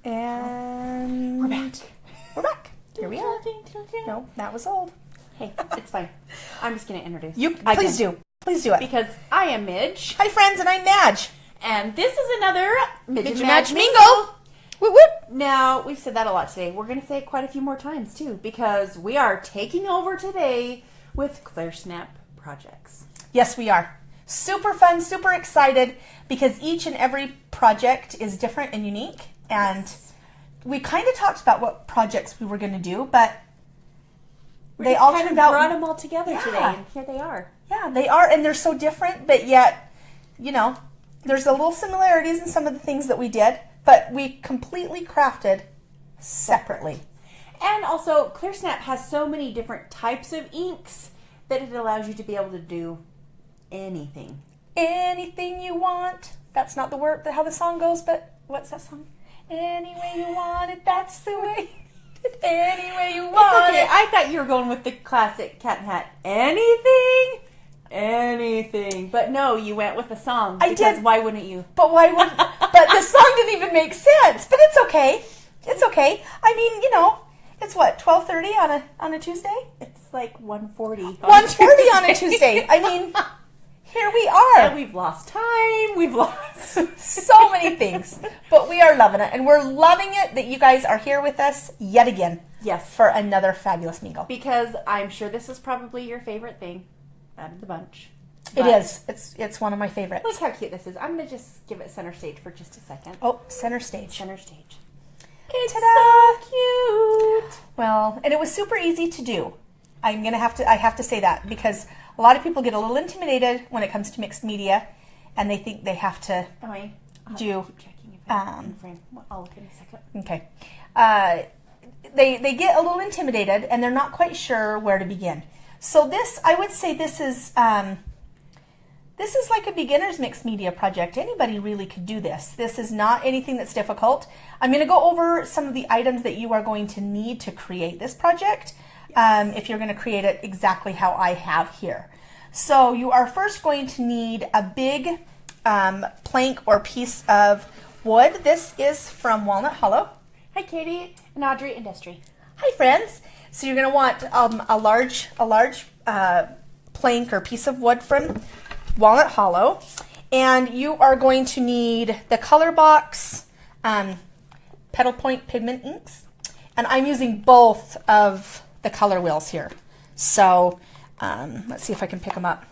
And we're back. We're back. Here we are. No, that was old. Hey, it's fine. I'm just going to introduce you. Please do. Please do it. Because I am Midge. Hi, friends, and I'm Madge. And this is another Midge and Madge Mingle. Whoop, whoop. Now, we've said that a lot today. We're going to say it quite a few more times, too, because we are taking over today with Clearsnap projects. Yes, we are. Super fun, super excited, because each and every project is different and unique. And we kind of talked about what projects we were going to do, but they all kind of brought them all together today, and here they are. Yeah, they are, and they're so different, but yet, you know, there's a little similarities in some of the things that we did, but we completely crafted separately. And also, Clearsnap has so many different types of inks that it allows you to be able to do anything. Anything you want. That's not the word, how the song goes, but what's that song? Any way you want it, that's the way. Any way you want okay. it. I thought you were going with the classic Cat in Hat. Anything? Anything. But no, you went with the song. I did. Why wouldn't you? But why wouldn't? But the song didn't even make sense. But it's okay. It's okay. I mean, you know, it's what, 12:30 on a Tuesday? It's like 1:40. 1:40 on a Tuesday. I mean, here we are. And we've lost time. We've lost so many things. But we are loving it. And we're loving it that you guys are here with us yet again. Yes. For another fabulous mingle. Because I'm sure this is probably your favorite thing out of the bunch. It is. It's one of my favorites. Look how cute this is. I'm going to just give it center stage for just a second. Oh, center stage. Center stage. It's Ta-da! So cute. Well, and it was super easy to do. I have to say that, because a lot of people get a little intimidated when it comes to mixed media, and they think they have to do. Keep checking if it's in frame. I'll look in a second. Okay. They get a little intimidated, and they're not quite sure where to begin. So this, I would say, this is like a beginner's mixed media project. Anybody really could do this. This is not anything that's difficult. I'm going to go over some of the items that you are going to need to create this project. If you're going to create it exactly how I have here. So you are first going to need a big plank or piece of wood. This is from Walnut Hollow. Hi, Katie and Audrey and Destry. Hi, friends. So you're going to want a large plank or piece of wood from Walnut Hollow, and you are going to need the ColorBox Petal Point Pigment inks, and I'm using both of the color wheels here. So let's see if I can pick them up.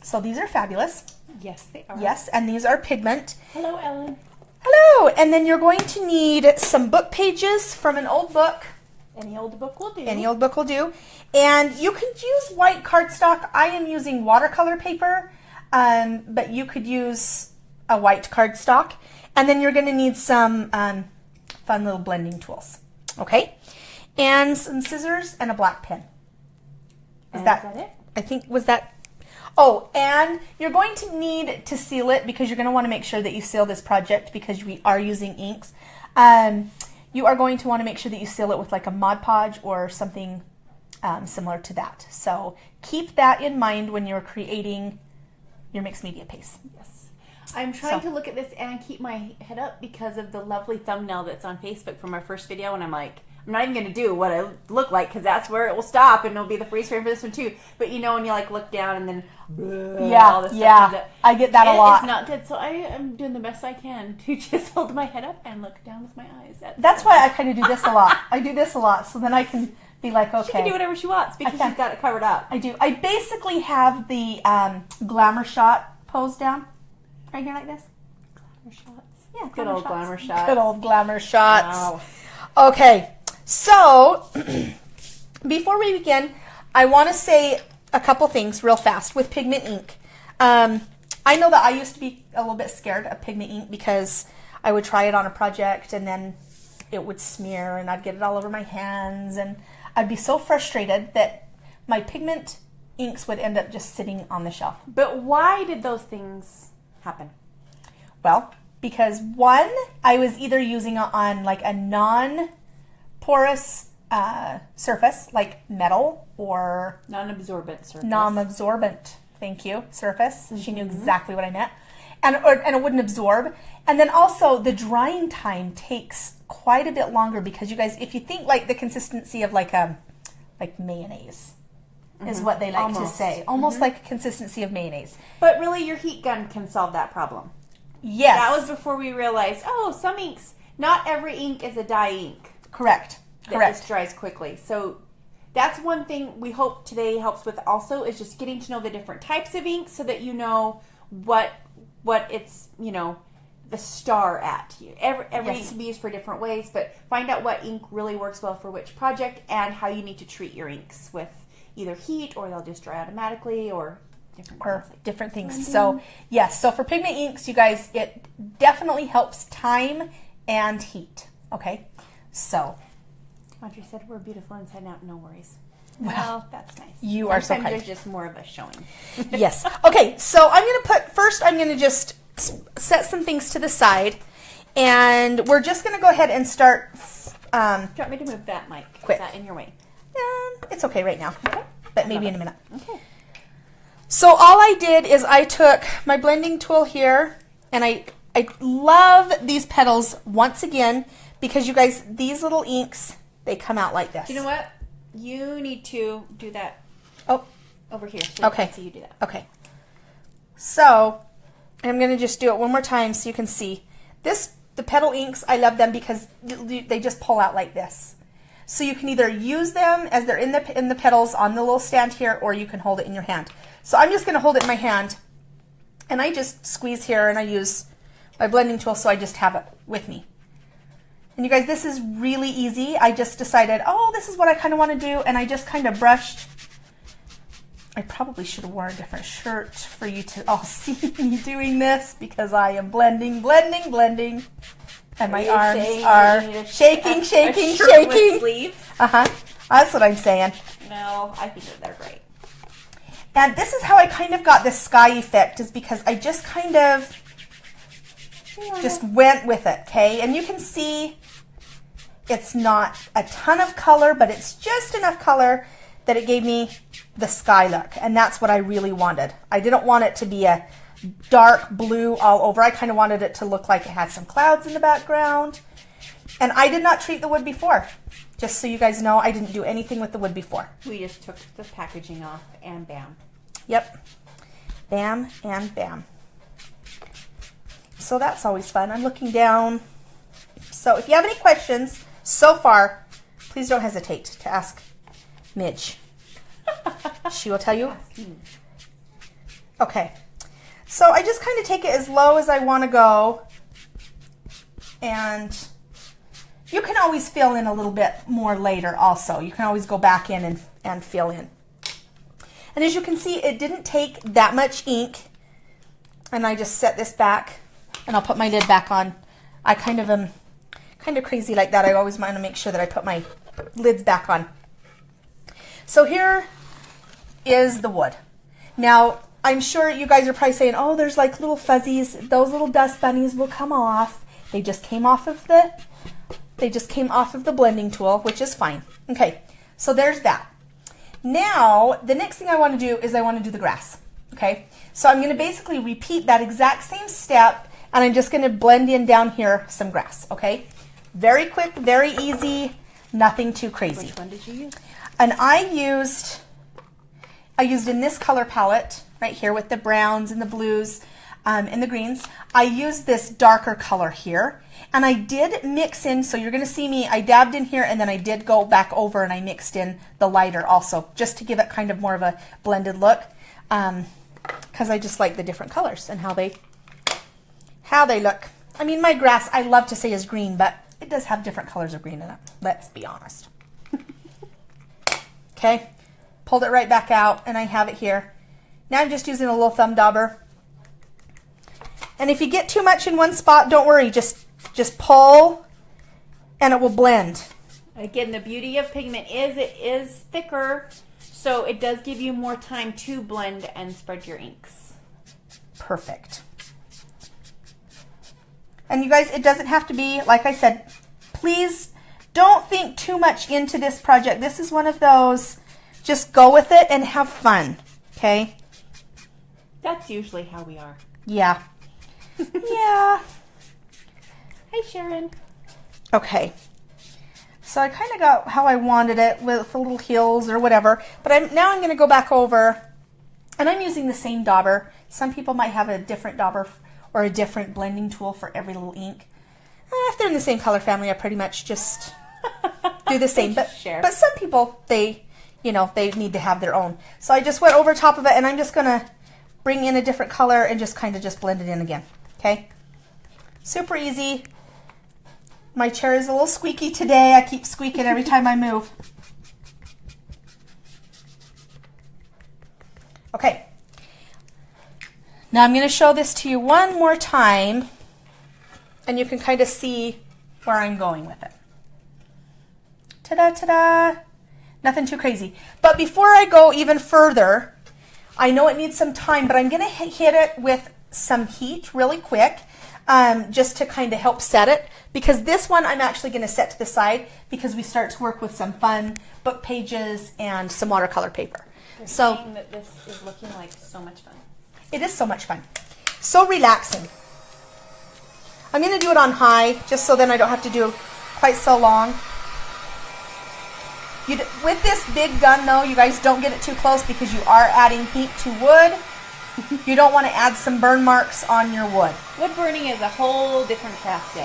So these are fabulous. Yes, they are. Yes, and these are pigment. Hello, Ellen. Hello, and then you're going to need some book pages from an old book. Any old book will do. Any old book will do. And you could use white cardstock. I am using watercolor paper, but you could use a white cardstock. And then you're going to need some fun little blending tools. Okay? And some scissors and a black pen. Is that it? I think, was that... Oh, and you're going to need to seal it, because you're going to want to make sure that you seal this project, because we are using inks. You are going to want to make sure that you seal it with like a Mod Podge or something similar to that. So keep that in mind when you're creating your mixed media piece. Yes. I'm trying to look at this and keep my head up because of the lovely thumbnail that's on Facebook from our first video, and I'm like, I'm not even going to do what I look like, because that's where it will stop, and it'll be the freeze frame for this one too. But you know when you like look down and then all this stuff comes up. I get that a lot. It's not good, so I am doing the best I can to just hold my head up and look down with my eyes. That's why I kind of do this a lot. I do this a lot, so then I can be like, okay. She can do whatever she wants because she's got it covered up. I do. I basically have the glamour shot pose down right here like this. Glamour shots. Yeah, good old glamour shots. Good old glamour shots. Wow. Okay. So, before we begin, I want to say a couple things real fast with pigment ink. I know that I used to be a little bit scared of pigment ink, because I would try it on a project and then it would smear and I'd get it all over my hands, and I'd be so frustrated that my pigment inks would end up just sitting on the shelf. But why did those things happen? Well, because one, I was either using it on like a non-porous surface, like metal or... Non-absorbent surface. Non-absorbent, thank you, surface. She knew exactly what I meant. and it wouldn't absorb. And then also the drying time takes quite a bit longer because you guys, if you think like the consistency of like mayonnaise is what they like to say. Almost like consistency of mayonnaise. But really your heat gun can solve that problem. Yes. That was before we realized, some inks, not every ink is a dye ink. Correct. That just dries quickly. So that's one thing we hope today helps with also is just getting to know the different types of inks so that you know what it's, the star at. Every ink can be used for different ways, but find out what ink really works well for which project and how you need to treat your inks with either heat or they'll just dry automatically or different things. So yes, so for pigment inks, you guys, it definitely helps time and heat. Okay, so Audrey said we're beautiful inside and out. No worries. Well, that's nice. You are so kind. Sometimes there's just more of a showing. Yes. Okay, so I'm going to just set some things to the side, and we're just going to go ahead and start. Do you want me to move that mic? Quick. Is that in your way? It's okay right now, okay. But maybe in a minute. Okay. So all I did is I took my blending tool here, and I love these petals once again because you guys, these little inks, they come out like this. You know what? You need to do that over here. So Okay. So you do that. Okay. So I'm going to just do it one more time so you can see. The petal inks, I love them because they just pull out like this. So you can either use them as they're in the petals on the little stand here, or you can hold it in your hand. So I'm just going to hold it in my hand, and I just squeeze here, and I use my blending tool so I just have it with me. And you guys, this is really easy. I just decided, this is what I kind of want to do, and I just kind of brushed. I probably should have worn a different shirt for you to all see me doing this because I am blending. And my arms are shaking. Sleeves? That's what I'm saying. No, I think that they're great. And this is how I kind of got this sky effect, is because I just kind of just went with it, okay? And you can see it's not a ton of color, but it's just enough color that it gave me the sky look. And that's what I really wanted. I didn't want it to be a dark blue all over. I kind of wanted it to look like it had some clouds in the background. And I did not treat the wood before. Just so you guys know, I didn't do anything with the wood before. We just took the packaging off and bam. Yep. Bam and bam. So that's always fun. I'm looking down. So if you have any questions so far, please don't hesitate to ask Midge. She will tell you. Okay. So I just kind of take it as low as I want to go. And you can always fill in a little bit more later also. You can always go back in and fill in. And as you can see, it didn't take that much ink. And I just set this back, and I'll put my lid back on. I kind of am kind of crazy like that. I always want to make sure that I put my lids back on. So here is the wood. Now, I'm sure you guys are probably saying, there's like little fuzzies. Those little dust bunnies will come off. They just came off of the blending tool, which is fine. Okay, so there's that. Now, the next thing I want to do is I want to do the grass. Okay, so I'm going to basically repeat that exact same step, and I'm just going to blend in down here some grass. Okay, very quick, very easy, nothing too crazy. Which one did you use? And I used in this color palette right here with the browns and the blues and the greens. I used this darker color here, and I did mix in, so you're going to see me, I dabbed in here, and then I did go back over and I mixed in the lighter also, just to give it kind of more of a blended look, because I just like the different colors and how they look. I mean, my grass, I love to say is green, but it does have different colors of green in it. Let's be honest. Okay, pulled it right back out, and I have it here. Now I'm just using a little thumb dauber. And if you get too much in one spot, don't worry, just pull, and it will blend. Again, the beauty of pigment is it is thicker, so it does give you more time to blend and spread your inks. Perfect. And you guys, it doesn't have to be, like I said, please don't think too much into this project. This is one of those, just go with it and have fun, okay? That's usually how we are. Yeah. Yeah. Hi, Sharon. Okay. So I kind of got how I wanted it with the little heels or whatever. But now I'm going to go back over, and I'm using the same dauber. Some people might have a different dauber or a different blending tool for every little ink. If they're in the same color family, I pretty much just do the same. But some people, they need to have their own. So I just went over top of it, and I'm just going to bring in a different color and just kind of just blend it in again. Okay? Super easy. My chair is a little squeaky today. I keep squeaking every time I move. Okay. Now I'm going to show this to you one more time, and you can kind of see where I'm going with it. Ta-da, ta-da. Nothing too crazy. But before I go even further, I know it needs some time, but I'm going to hit it with some heat really quick, just to kind of help set it. Because this one I'm actually going to set to the side because we start to work with some fun book pages and some watercolor paper. You're saying that this is looking like so much fun. It is so much fun. So relaxing. I'm going to do it on high just so then I don't have to do quite so long. With this big gun though, you guys don't get it too close because you are adding heat to wood. You don't want to add some burn marks on your wood. Wood burning is a whole different craft day.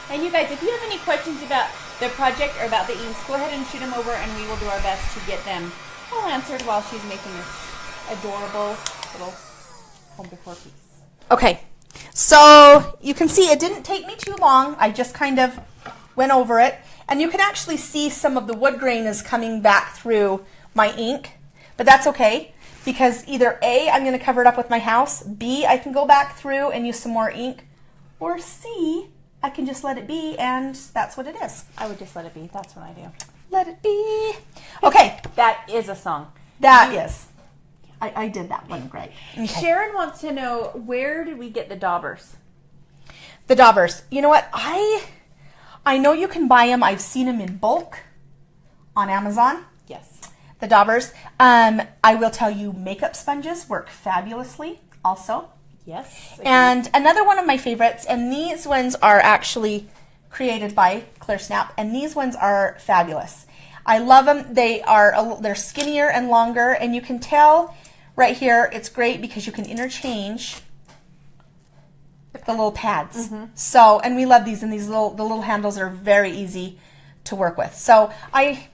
And you guys, if you have any questions about the project or about the inks, go ahead and shoot them over and we will do our best to get them all answered while she's making this adorable little home decor piece. Okay, so you can see it didn't take me too long. I just kind of went over it. And you can actually see some of the wood grain is coming back through my ink. But that's okay, because either A, I'm going to cover it up with my house, B, I can go back through and use some more ink, or C, I can just let it be, and that's what it is. I would just let it be. That's what I do. Let it be. Okay. That is a song. That is. I did that one great. Okay. Sharon wants to know, where did we get the daubers? The daubers. You know what? I know you can buy them. I've seen them in bulk on Amazon. Yes. The daubers. I will tell you, makeup sponges work fabulously also. Yes. Agreed. And another one of my favorites, and these ones are actually created by Clearsnap, and these ones are fabulous. I love them. They're skinnier and longer, and you can tell right here it's great because you can interchange the little pads. Mm-hmm. So, and we love these, and the little handles are very easy to work with.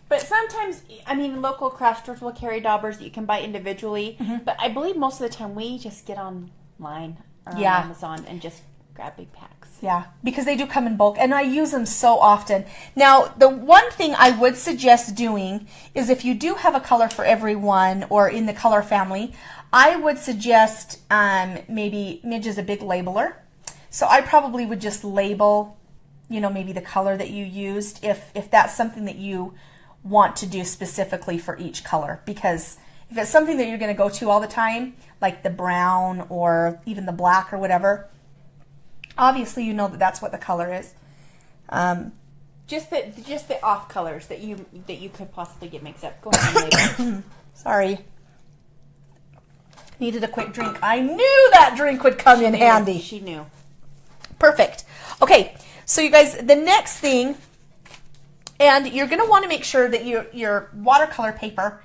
But sometimes, I mean, local craft stores will carry daubers that you can buy individually. Mm-hmm. But I believe most of the time we just get online or on Amazon and just grab big packs. Yeah, because they do come in bulk, and I use them so often. Now, the one thing I would suggest doing is if you do have a color for everyone or in the color family, I would suggest maybe Midge is a big labeler. So I probably would just label, maybe the color that you used if that's something that you want to do specifically for each color. Because if it's something that you're going to go to all the time, like the brown or even the black or whatever, obviously you know that that's what the color is. Just the off colors that you could possibly get mixed up. Go ahead and label. Sorry. Needed a quick drink. I knew that drink would come in handy. She knew. Perfect. Okay, so you guys, the next thing, and you're going to want to make sure that your watercolor paper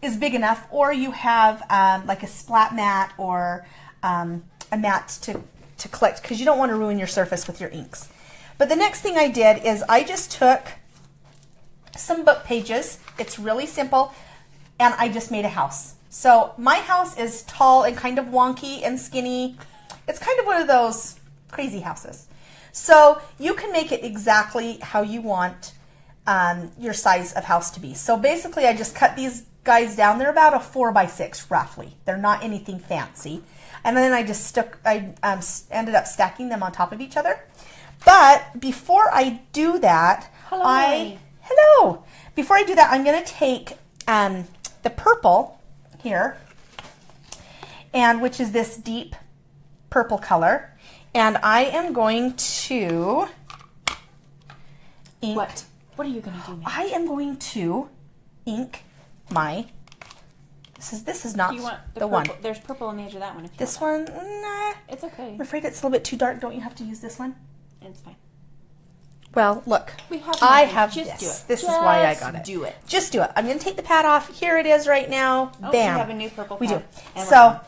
is big enough, or you have like a splat mat or a mat to collect, because you don't want to ruin your surface with your inks. But the next thing I did is I just took some book pages. It's really simple, and I just made a house. So my house is tall and kind of wonky and skinny. It's kind of one of those crazy houses. So you can make it exactly how you want your size of house to be. So basically I just cut these guys down. They're about a 4x6 roughly. They're not anything fancy. And then I just ended up stacking them on top of each other. But before I do that, before I do that, I'm going to take the purple here, and which is this deep purple color, and I am going to ink. What are you going to do now? I am going to ink my This is not Do you want the purple? one. There's purple on the edge of that one. If you This want one, nah. it's okay. I'm afraid it's a little bit too dark. Don't you have to use this one? It's fine. Well, look. I have Just this. do it. This is why I got it. Do it. Just do it. I'm going to take the pad off. Here it is right now. Oh, Bam. we have a new purple We pad. do. And So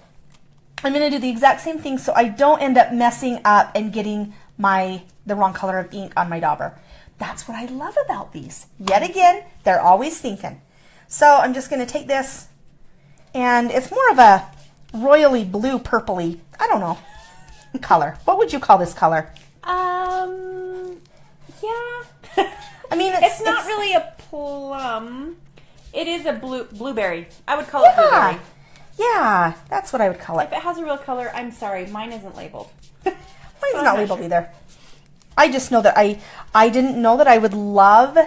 I'm going to do the exact same thing so I don't end up messing up and getting the wrong color of ink on my dauber. That's what I love about these. Yet again, they're always thinking. So I'm just going to take this, and it's more of a royally blue purpley, I don't know, color. What would you call this color? Yeah. I mean, it's not really a plum. It is a blueberry. I would call it blueberry. Yeah, that's what I would call it. If it has a real color, I'm sorry, mine isn't labeled. Mine's not labeled either. I just know that I didn't know that I would love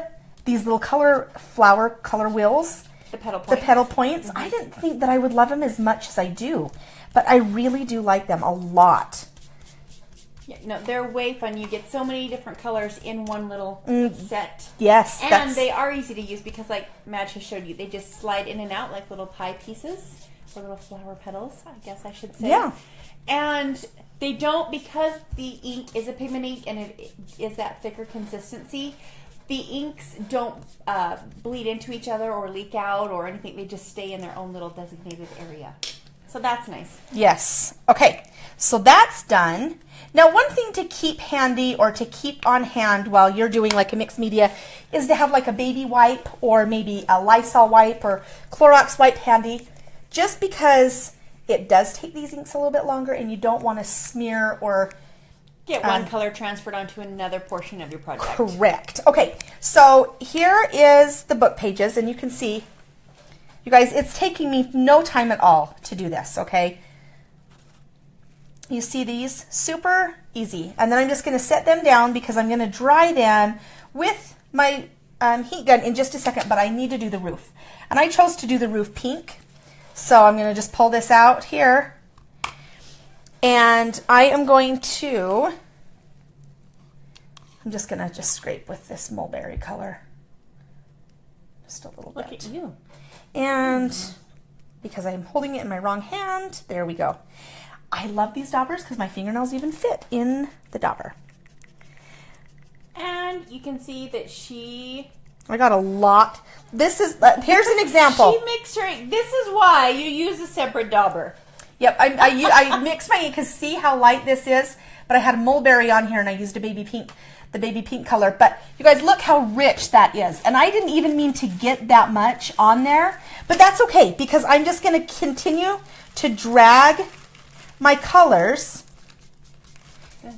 these little flower color wheels. The petal points. The petal points. I didn't think that I would love them as much as I do, but I really do like them a lot. Yeah, no, they're way fun. You get so many different colors in one little set. Yes. And they are easy to use because, like Madge has showed you, they just slide in and out like little pie pieces or little flower petals, I guess I should say. Yeah. And they don't, because the ink is a pigment ink and it is that thicker consistency, the inks don't bleed into each other or leak out or anything. They just stay in their own little designated area. So that's nice. Yes. Okay. So that's done. Now, one thing to keep handy or to keep on hand while you're doing like a mixed media is to have like a baby wipe or maybe a Lysol wipe or Clorox wipe handy, just because it does take these inks a little bit longer and you don't want to smear or get one color transferred onto another portion of your project. Correct. Okay, so here is the book pages, and you can see, you guys, it's taking me no time at all to do this, okay? You see these? Super easy. And then I'm just going to set them down because I'm going to dry them with my heat gun in just a second, but I need to do the roof. And I chose to do the roof pink. So I'm going to just pull this out here. And I am going to, I'm just going to scrape with this mulberry color. Just a little bit. Look at you. And because I'm holding it in my wrong hand, there we go. I love these daubers because my fingernails even fit in the dauber. And you can see that I got a lot. This is, here's an example. She mixed her ink. This is why you use a separate dauber. Yep, I mixed my ink because see how light this is? But I had a mulberry on here and I used a baby pink, the baby pink color. But you guys, look how rich that is. And I didn't even mean to get that much on there. But that's okay because I'm just going to continue to drag my colors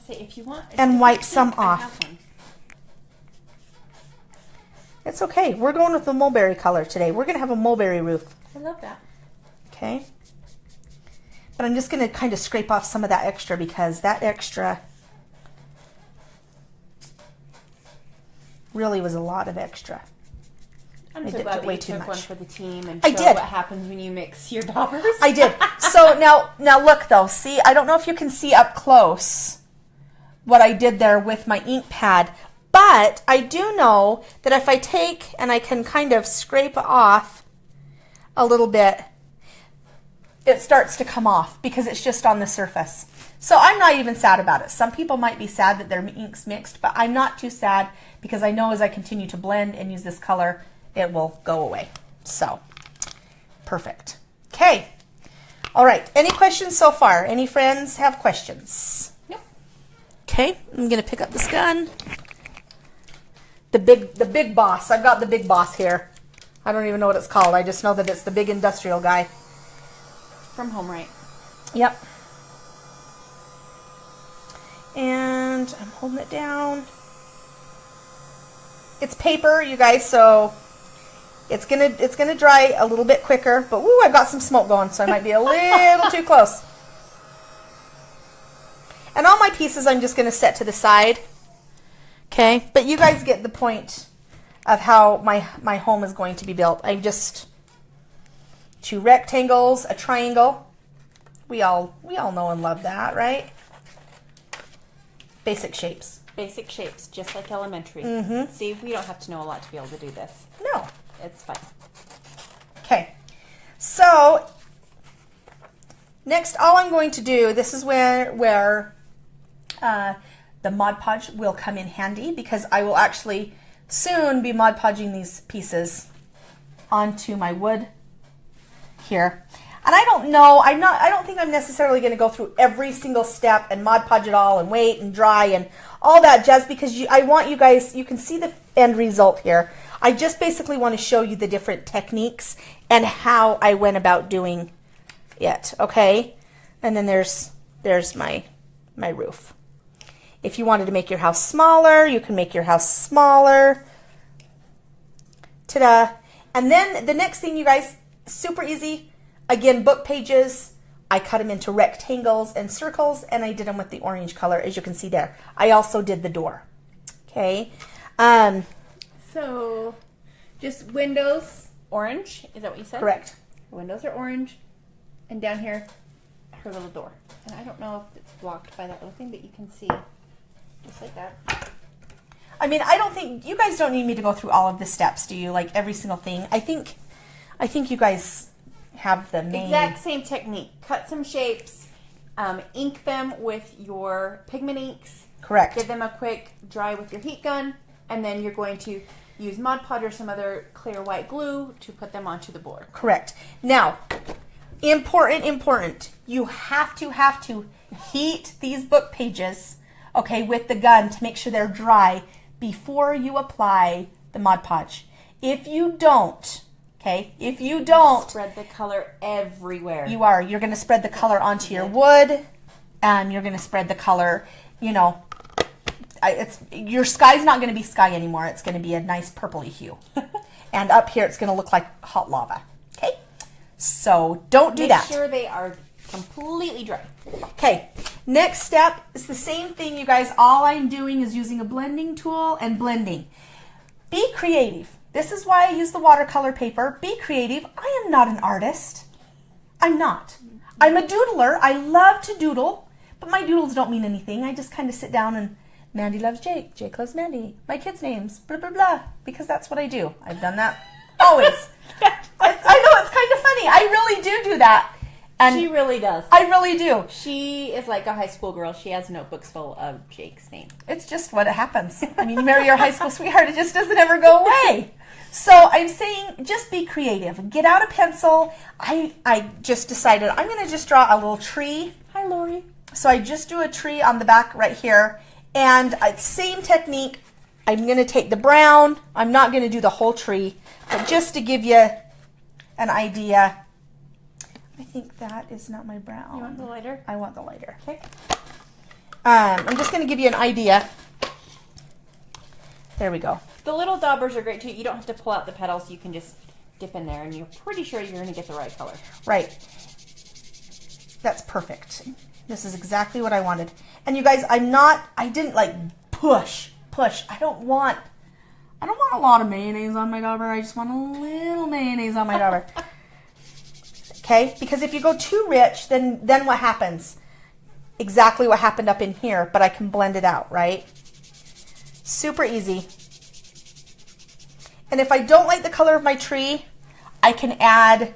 if you want, and wipe some off. It's okay. We're going with the mulberry color today. We're going to have a mulberry roof. I love that. Okay. But I'm just going to kind of scrape off some of that extra because that extra really was a lot of extra. I'm so glad that you took one for the team and showed what happens when you mix your daubers. I did. So now look though. See, I don't know if you can see up close what I did there with my ink pad, but I do know that if I take and I can kind of scrape off a little bit, it starts to come off because it's just on the surface. So I'm not even sad about it. Some people might be sad that their ink's mixed, but I'm not too sad because I know as I continue to blend and use this color, it will go away. So, perfect. Okay. All right. Any questions so far? Any friends have questions? Nope. Okay. I'm going to pick up this gun. The big boss. I've got the big boss here. I don't even know what it's called. I just know that it's the big industrial guy. From Home Right. Yep. And I'm holding it down. It's paper, you guys, so it's gonna dry a little bit quicker. But woo, I've got some smoke going, so I might be a little too close. And all my pieces I'm just gonna set to the side. Okay, but you guys get the point of how my home is going to be built. I just 2 rectangles, a triangle. We all know and love that, right? Basic shapes. Basic shapes, just like elementary. See, we don't have to know a lot to be able to do this. No. It's fine. Okay. So next, all I'm going to do, this is where the Mod Podge will come in handy, because I will actually soon be Mod Podging these pieces onto my wood here. And I don't know, I don't think I'm necessarily going to go through every single step and Mod Podge it all and wait and dry and all that jazz, because I want you guys, you can see the end result here. I just basically want to show you the different techniques and how I went about doing it, okay? And then there's my roof. If you wanted to make your house smaller, you can make your house smaller. Ta-da. And then the next thing, you guys, super easy. Again, book pages. I cut them into rectangles and circles, and I did them with the orange color, as you can see there. I also did the door. Okay. So, just windows, orange. Is that what you said? Correct. The windows are orange, and down here, her little door. And I don't know if it's blocked by that little thing, but you can see just like that. I mean, I don't think, you guys don't need me to go through all of the steps, do you? Like every single thing. I think you guys have the main... Exact same technique. Cut some shapes, ink them with your pigment inks. Correct. Give them a quick dry with your heat gun, and then you're going to use Mod Podge or some other clear white glue to put them onto the board. Correct. Now, important. You have to heat these book pages, okay, with the gun to make sure they're dry before you apply the Mod Podge. If you don't, okay, spread the color everywhere. You're going to spread the color onto your wood, and you're going to spread the color, you know, your sky's not going to be sky anymore. It's going to be a nice purpley hue. And up here, it's going to look like hot lava. Okay? So don't do that. Make sure they are completely dry. Okay. Next step is the same thing, you guys. All I'm doing is using a blending tool and blending. Be creative. This is why I use the watercolor paper. Be creative. I am not an artist. I'm not. I'm a doodler. I love to doodle, but my doodles don't mean anything. I just kind of sit down and Mandy loves Jake. Jake loves Mandy. My kids' names, blah, blah, blah, because that's what I do. I've done that always. I know, it's kind of funny. I really do that. And she really does. I really do. She is like a high school girl. She has notebooks full of Jake's name. It's just what happens. I mean, you marry your high school sweetheart, it just doesn't ever go away. So I'm saying just be creative. Get out a pencil. I just decided I'm going to just draw a little tree. Hi, Lori. So I just drew a tree on the back right here. And same technique. I'm going to take the brown. I'm not going to do the whole tree, but just to give you an idea. I think that is not my brown. You want the lighter? I want the lighter. Okay. I'm just going to give you an idea. There we go. The little daubers are great too. You don't have to pull out the petals. You can just dip in there, and you're pretty sure you're going to get the right color. Right. That's perfect. This is exactly what I wanted. And you guys, I didn't like push. I don't want a lot of mayonnaise on my dauber. I just want a little mayonnaise on my dauber. Okay? Because if you go too rich, then what happens? Exactly what happened up in here, but I can blend it out, right? Super easy. And if I don't like the color of my tree, I can add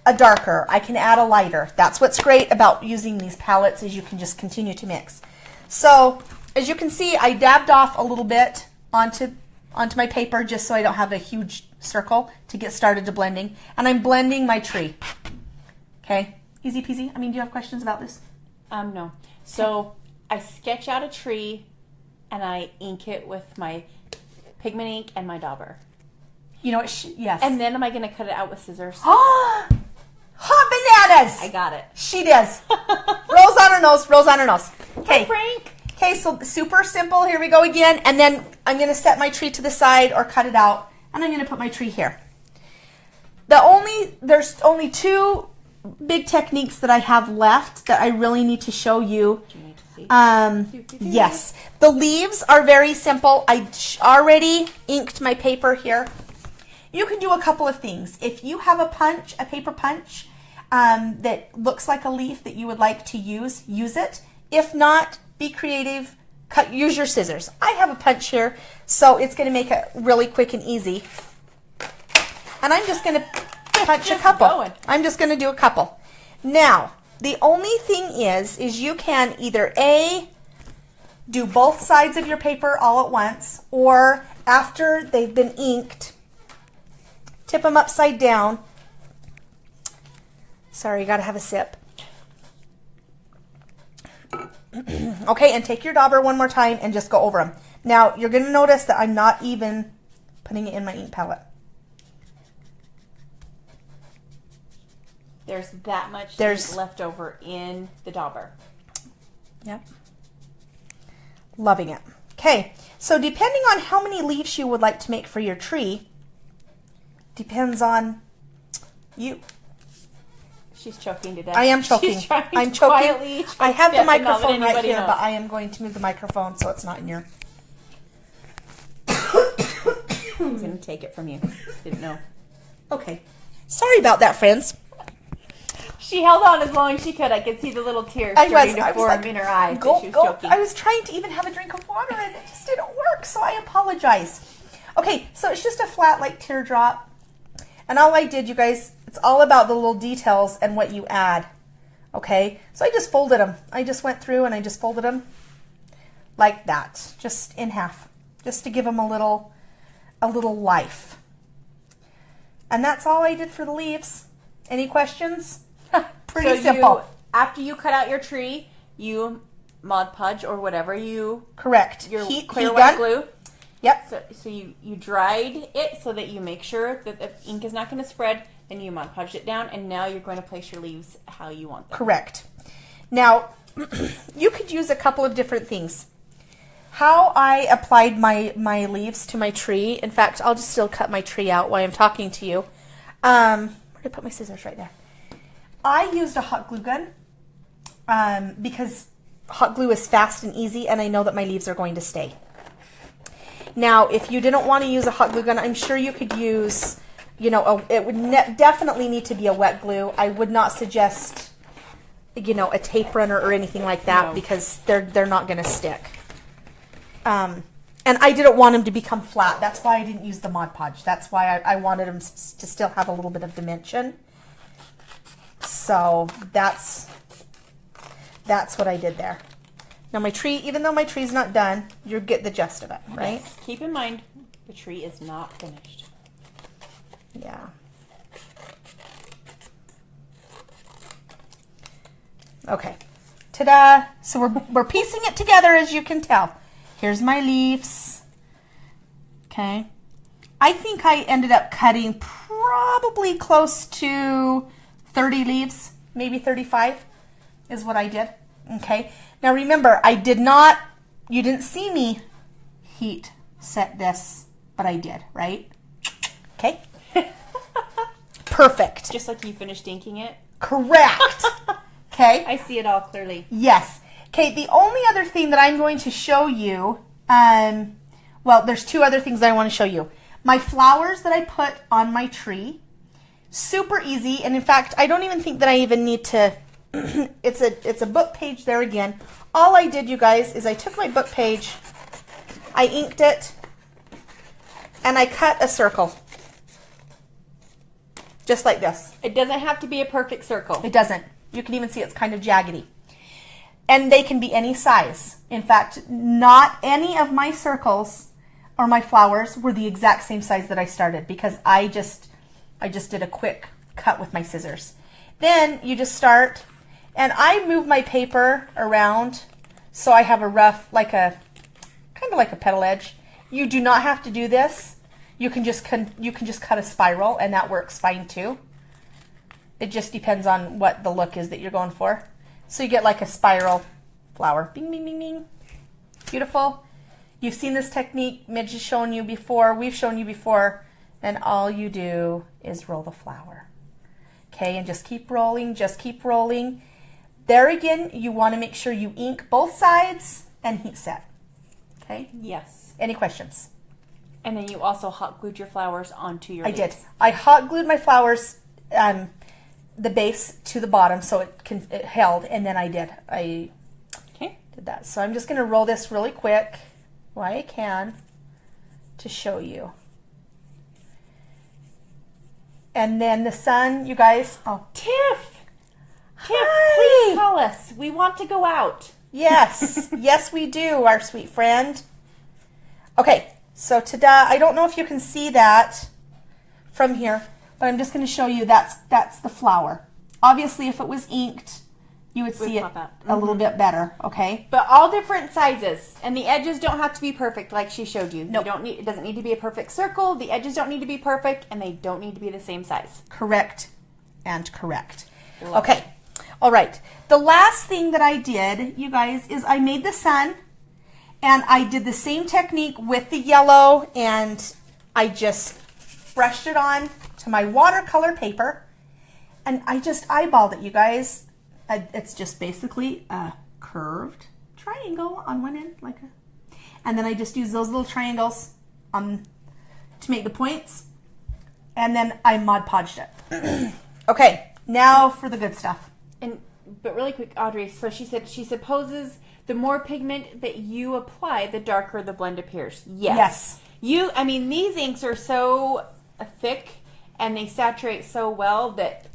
a darker. I can add a lighter. That's what's great about using these palettes, is you can just continue to mix. So as you can see, I dabbed off a little bit onto my paper just so I don't have a huge circle to get started to blending. And I'm blending my tree. Okay, easy peasy. I mean, do you have questions about this? No. So I sketch out a tree and I ink it with my pigment ink and my dauber. You know what? Yes. And then am I going to cut it out with scissors? Hot bananas! I got it. She does. Rolls on her nose, rolls on her nose. Okay. Hi, Frank. Okay, so super simple. Here we go again. And then I'm going to set my tree to the side or cut it out. And I'm going to put my tree here. There's only two big techniques that I have left that I really need to show you. Do you need to see? Yes. The leaves are very simple. I already inked my paper here. You can do a couple of things. If you have a paper punch that looks like a leaf that you would like to use it. If not, be creative. Use your scissors. I have a punch here, so it's going to make it really quick and easy. And I'm just going to punch a couple. I'm just going to do a couple. Now, the only thing is you can either A, do both sides of your paper all at once, or after they've been inked, tip them upside down. Sorry, you got to have a sip. Okay, and take your dauber one more time and just go over them. Now, you're going to notice that I'm not even putting it in my ink palette. There's that much ink left over in the dauber. Yep. Loving it. Okay, so depending on how many leaves you would like to make for your tree, depends on you. She's choking to death. I am choking. I'm choking. I have the microphone right here, knows. but I am going to move the microphone so it's not in your... I'm going to take it from you. Didn't know. Okay. Sorry about that, friends. She held on as long as she could. I could see the little tears starting to form in her eyes. She was choking. I was trying to even have a drink of water and it just didn't work, so I apologize. Okay, so it's just a flat, like, teardrop. And all I did, you guys, it's all about the little details and what you add. Okay, so I just folded them. I just went through and I just folded them like that, just in half, just to give them a little life. And that's all I did for the leaves. Any questions? Pretty simple. After you cut out your tree, you Mod Podge or whatever you... Correct. Your heat clear white glue. Yep. So you dried it so that you make sure that the ink is not going to spread. Then you Mod Podged it down, and now you're going to place your leaves how you want them. Correct. Now, you could use a couple of different things. How I applied my leaves to my tree, in fact, I'll just still cut my tree out while I'm talking to you. Where did I put my scissors? Right there. I used a hot glue gun because hot glue is fast and easy, and I know that my leaves are going to stay. Now, if you didn't want to use a hot glue gun, I'm sure you could use, you know, it would definitely need to be a wet glue. I would not suggest, you know, a tape runner or anything like that because they're not going to stick. And I didn't want them to become flat. That's why I didn't use the Mod Podge. That's why I wanted them to still have a little bit of dimension. So that's what I did there. Now my tree, even though my tree's not done, you get the gist of it, right? Yes. Keep in mind, the tree is not finished. Yeah. Okay. Ta-da! So we're piecing it together, as you can tell. Here's my leaves. Okay. I think I ended up cutting probably close to 30 leaves, maybe 35 is what I did. Okay. Now remember, you didn't see me heat set this, but I did, right? Okay. Perfect. Just like you finished inking it? Correct. Okay. I see it all clearly. Yes. Okay, the only other thing that I'm going to show you, well, there's two other things that I want to show you. My flowers that I put on my tree, super easy, and in fact, I don't even think that I even need to, it's a book page there again. All I did, you guys, is I took my book page, I inked it, and I cut a circle. Just like this. It doesn't have to be a perfect circle. It doesn't. You can even see it's kind of jaggedy. And they can be any size. In fact, not any of my circles or my flowers were the exact same size that I started because I just did a quick cut with my scissors. Then you just start, and I move my paper around so I have a rough, kind of like a petal edge. You do not have to do this. You can just cut a spiral, and that works fine too. It just depends on what the look is that you're going for. So you get like a spiral flower. Bing, bing, bing, bing. Beautiful. You've seen this technique. Midge has shown you before. We've shown you before. And all you do is roll the flower. Okay, and just keep rolling, just keep rolling. There again, you want to make sure you ink both sides and heat set. Okay? Yes. Any questions? And then you also hot glued your flowers onto your leaves. I did. I hot glued my flowers, the base to the bottom so it held, and then I did that. So I'm just going to roll this really quick while I can to show you. And then the sun, you guys. Oh, Tiff, hi. please call us. We want to go out. Yes, yes, we do, our sweet friend. Okay, so ta-da! I don't know if you can see that from here, but I'm just going to show you that's the flower. Obviously, if it was inked, you would see it a little bit better. Okay, but all different sizes, and the edges don't have to be perfect, like she showed you. Nope. It doesn't need to be a perfect circle. The edges don't need to be perfect, and they don't need to be the same size. Correct and correct. Okay. All right, the last thing that I did, you guys, is I made the sun, and I did the same technique with the yellow, and I just brushed it on to my watercolor paper, and I just eyeballed it, you guys. It's just basically a curved triangle on one end, and then I just use those little triangles to make the points, and then I Mod Podged it. Okay, now for the good stuff. But really quick, Audrey, so she said she supposes the more pigment that you apply, the darker the blend appears. Yes. I mean, these inks are so thick and they saturate so well that,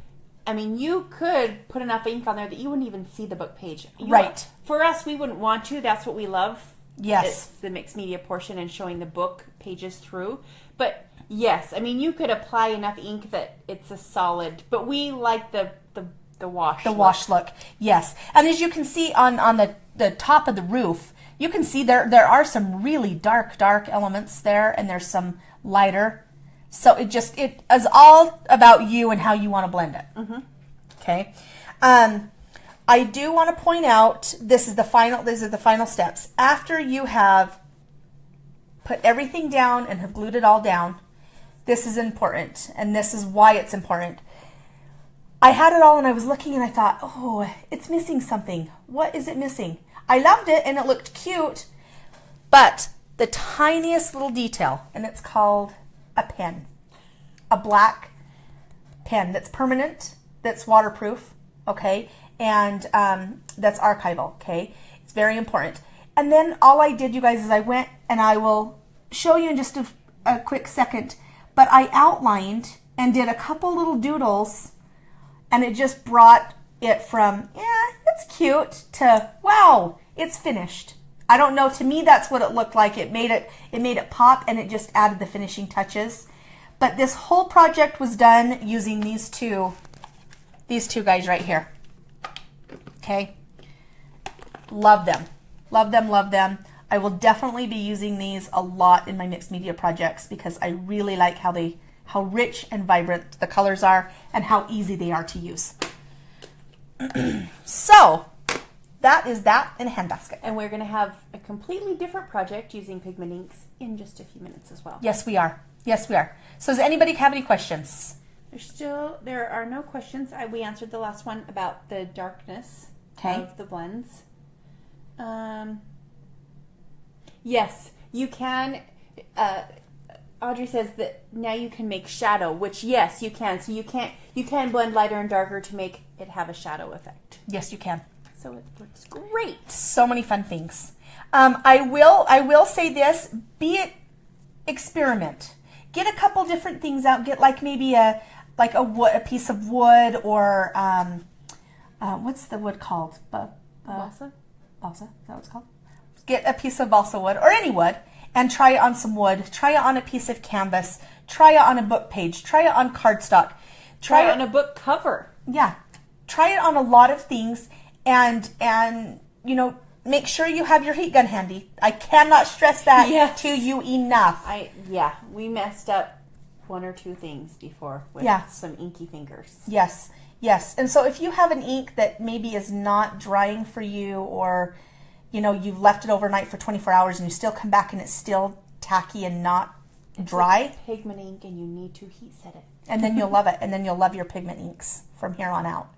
I mean, you could put enough ink on there that you wouldn't even see the book page. Right. For us, we wouldn't want to. That's what we love. Yes. It's the mixed media portion and showing the book pages through. But yes, I mean, you could apply enough ink that it's a solid, but we like the wash look. Wash look, yes. And as you can see on the top of the roof, you can see there are some really dark elements there, and there's some lighter. So it is all about you and how you want to blend it. Mm-hmm. Okay. I do want to point out these are the final steps. After you have put everything down and have glued it all down, this is important, and this is why it's important. I had it all and I was looking and I thought, oh, it's missing something. What is it missing? I loved it and it looked cute, but the tiniest little detail, and it's called a pen. A black pen that's permanent, that's waterproof, okay, and that's archival, okay? It's very important. And then all I did, you guys, is I went, and I will show you in just a quick second, but I outlined and did a couple little doodles, and it just brought it from, yeah, it's cute, to, wow, it's finished. I don't know, to me that's what it looked like. It made it pop, and it just added the finishing touches. But this whole project was done using these two guys right here. Okay? Love them. Love them, love them. I will definitely be using these a lot in my mixed media projects because I really like how rich and vibrant the colors are and how easy they are to use. So that is that in a handbasket. And we're going to have a completely different project using pigment inks in just a few minutes as well. Yes, we are. Yes, we are. So does anybody have any questions? There are no questions. We answered the last one about the darkness of the blends. Yes, you can. Audrey says that now you can make shadow, which yes, you can. So you can blend lighter and darker to make it have a shadow effect. Yes, you can. So it looks great. So many fun things. I will say this: experiment. Get a couple different things out. Get like maybe a piece of wood, or what's the wood called? Balsa. Balsa. Is that what it's called? Get a piece of balsa wood or any wood and try it on some wood. Try it on a piece of canvas. Try it on a book page. Try it on cardstock. Try it on a book cover. Yeah. Try it on a lot of things, and make sure you have your heat gun handy. I cannot stress that to you enough. We messed up one or two things before with some inky fingers. Yes, yes. And so if you have an ink that maybe is not drying for you, or you've left it overnight for 24 hours and you still come back and it's still tacky and not dry. It's pigment ink and you need to heat set it. And then you'll love it. And then you'll love your pigment inks from here on out.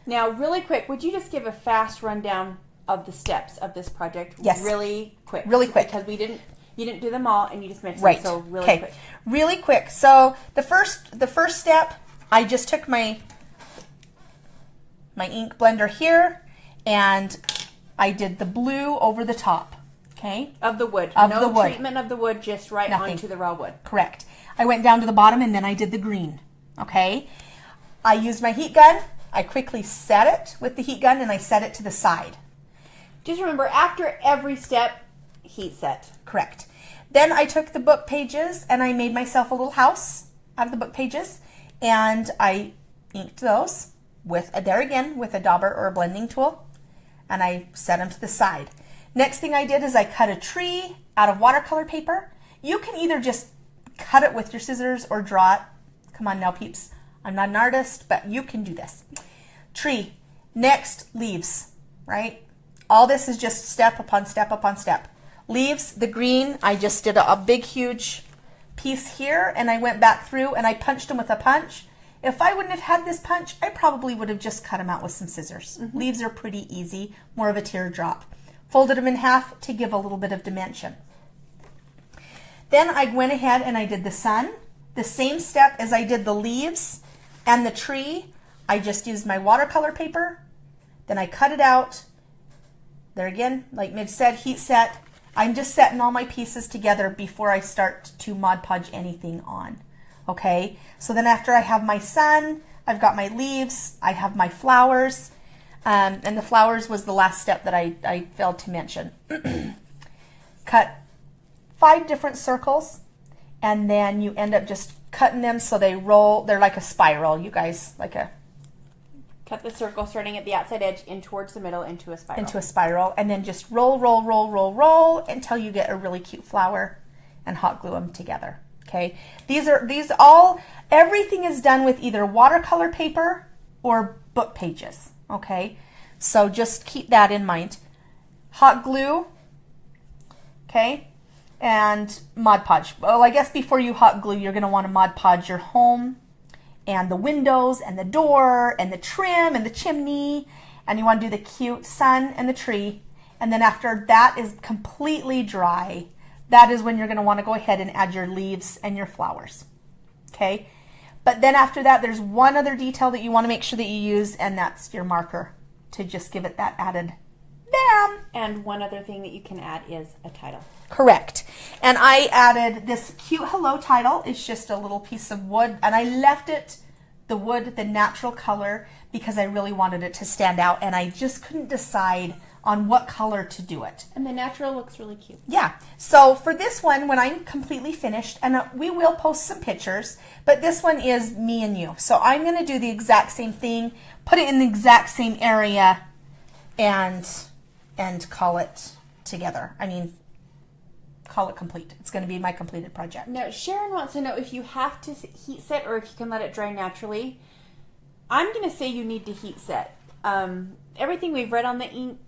Now, really quick, would you just give a fast rundown of the steps of this project? Yes. Really quick. Really quick. Because you didn't do them all and you just mentioned them, so really quick. Really quick. So the first step, I just took my ink blender here and I did the blue over the top. Okay? Of the wood. The wood. Treatment of the wood, just onto the raw wood. Correct. I went down to the bottom and then I did the green. okay? I used my heat gun. I quickly set it with the heat gun and I set it to the side. Just remember, after every step, heat set. Correct. Then I took the book pages and I made myself a little house out of the book pages, and I inked those with a dauber or a blending tool, and I set them to the side. Next thing I did is I cut a tree out of watercolor paper. You can either just cut it with your scissors or draw it. Come on now, peeps. I'm not an artist, but you can do this. Tree. Next, leaves, right? All this is just step upon step upon step. Leaves, the green, I just did a big, huge piece here, and I went back through and I punched them with a punch. If I wouldn't have had this punch, I probably would have just cut them out with some scissors. Leaves are pretty easy, more of a teardrop. Folded them in half to give a little bit of dimension. Then I went ahead and I did the sun. The same step as I did the leaves and the tree. I just used my watercolor paper. Then I cut it out. There again, like Midge said, heat set. I'm just setting all my pieces together before I start to Mod Podge anything on. Okay, so then after I have my sun, I've got my leaves, I have my flowers, and the flowers was the last step that I failed to mention. Cut 5 different circles, and then you end up just cutting them so they roll. They're like a spiral, you guys, like a... Cut the circle starting at the outside edge in towards the middle into a spiral. Into a spiral, and then just roll, roll, roll, roll, roll until you get a really cute flower, and hot glue them together. Okay, everything is done with either watercolor paper or book pages. Okay, so just keep that in mind. Hot glue, okay, and Mod Podge. Well, I guess before you hot glue, you're going to want to Mod Podge your home and the windows and the door and the trim and the chimney, and you want to do the cute sun and the tree. And then after that is completely dry, that is when you're going to want to go ahead and add your leaves and your flowers. Okay, but then after that, there's one other detail that you want to make sure that you use, and that's your marker to just give it that added bam. And one other thing that you can add is a title. Correct. And I added this cute hello title. It's just a little piece of wood, and I left it the wood, the natural color, because I really wanted it to stand out, and I just couldn't decide on what color to do it. And the natural looks really cute. Yeah. So for this one, when I'm completely finished, and we will post some pictures, but this one is me and you. So I'm going to do the exact same thing, put it in the exact same area, and call it together. I mean, call it complete. It's going to be my completed project. Now, Sharon wants to know if you have to heat set or if you can let it dry naturally. I'm going to say you need to heat set. Everything we've read on the ink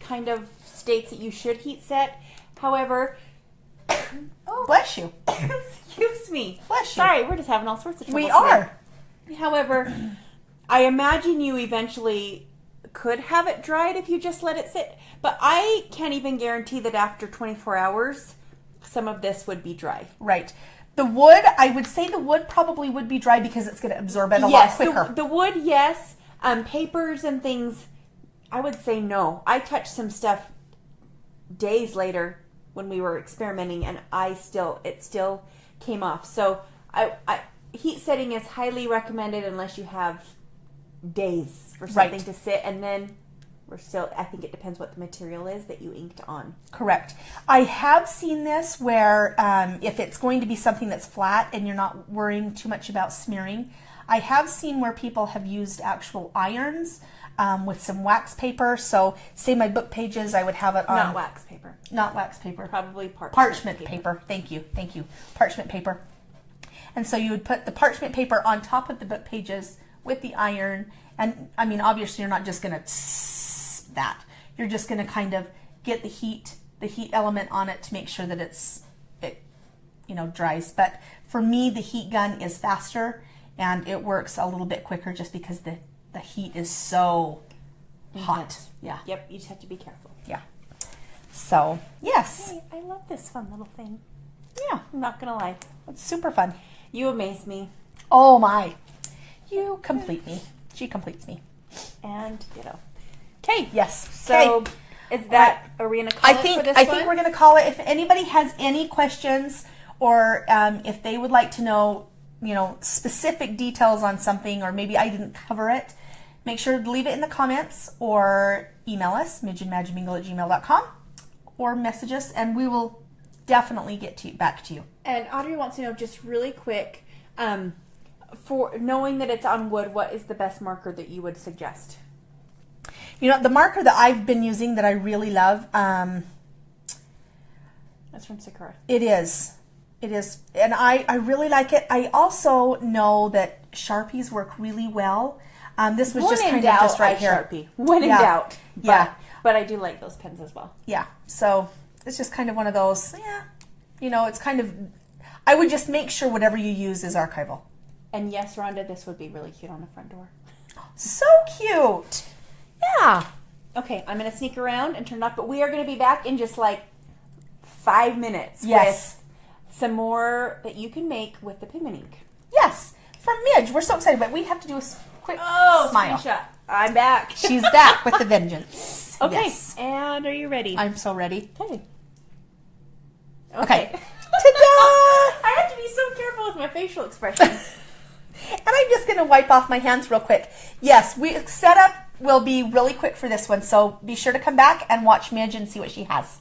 kind of states that you should heat set. However, oh, bless you. Excuse me. Bless you. Sorry, we're just having all sorts of trouble. We are. However, I imagine you eventually could have it dried if you just let it sit. But I can't even guarantee that after 24 hours, some of this would be dry. Right. The wood, I would say the wood probably would be dry because it's going to absorb it a lot quicker. The wood, yes. Papers and things, I would say no. I touched some stuff days later when we were experimenting, and it still came off. So heat setting is highly recommended unless you have days for something to sit, and then I think it depends what the material is that you inked on. Correct. I have seen this where if it's going to be something that's flat and you're not worrying too much about smearing, I have seen where people have used actual irons with some wax paper. So say my book pages, I would have it on... Not wax paper. Not wax paper. Probably parchment paper. Thank you. Parchment paper. And so you would put the parchment paper on top of the book pages with the iron. And I mean, obviously you're not just going to that. You're just going to kind of get the heat element on it to make sure that it dries. But for me, the heat gun is faster and it works a little bit quicker just because the heat is so hot. Yeah. Yep. You just have to be careful. Yeah. So yes. Hey, I love this fun little thing. Yeah. I'm not gonna lie. It's super fun. You amaze me. Oh my. You complete me. She completes me. And ditto. Okay. Yes. So is that are we gonna call it for this one? I think we're gonna call it. If anybody has any questions or if they would like to know specific details on something, or maybe I didn't cover it, make sure to leave it in the comments or email us, midgeonmagicmingle@gmail.com, or message us, and we will definitely get back to you. And Audrey wants to know, just really quick, for knowing that it's on wood, what is the best marker that you would suggest? The marker that I've been using that I really love, that's from Sakura. It is. And I really like it. I also know that Sharpies work really well. This was just kind of just right here. Sharpie. When in doubt. But I do like those pens as well. Yeah. So it's just kind of one of those, it's kind of, I would just make sure whatever you use is archival. And yes, Rhonda, this would be really cute on the front door. So cute. Yeah. Okay, I'm going to sneak around and turn it off, but we are going to be back in just like 5 minutes with some more that you can make with the pigment ink. Yes. From Midge. We're so excited, but we have to do a quick smile. Screenshot. I'm back. She's back with the vengeance. Okay. Yes. And are you ready? I'm so ready. Okay. Ta-da! I have to be so careful with my facial expressions. And I'm just going to wipe off my hands real quick. Yes, setup will be really quick for this one, so be sure to come back and watch Midge and see what she has.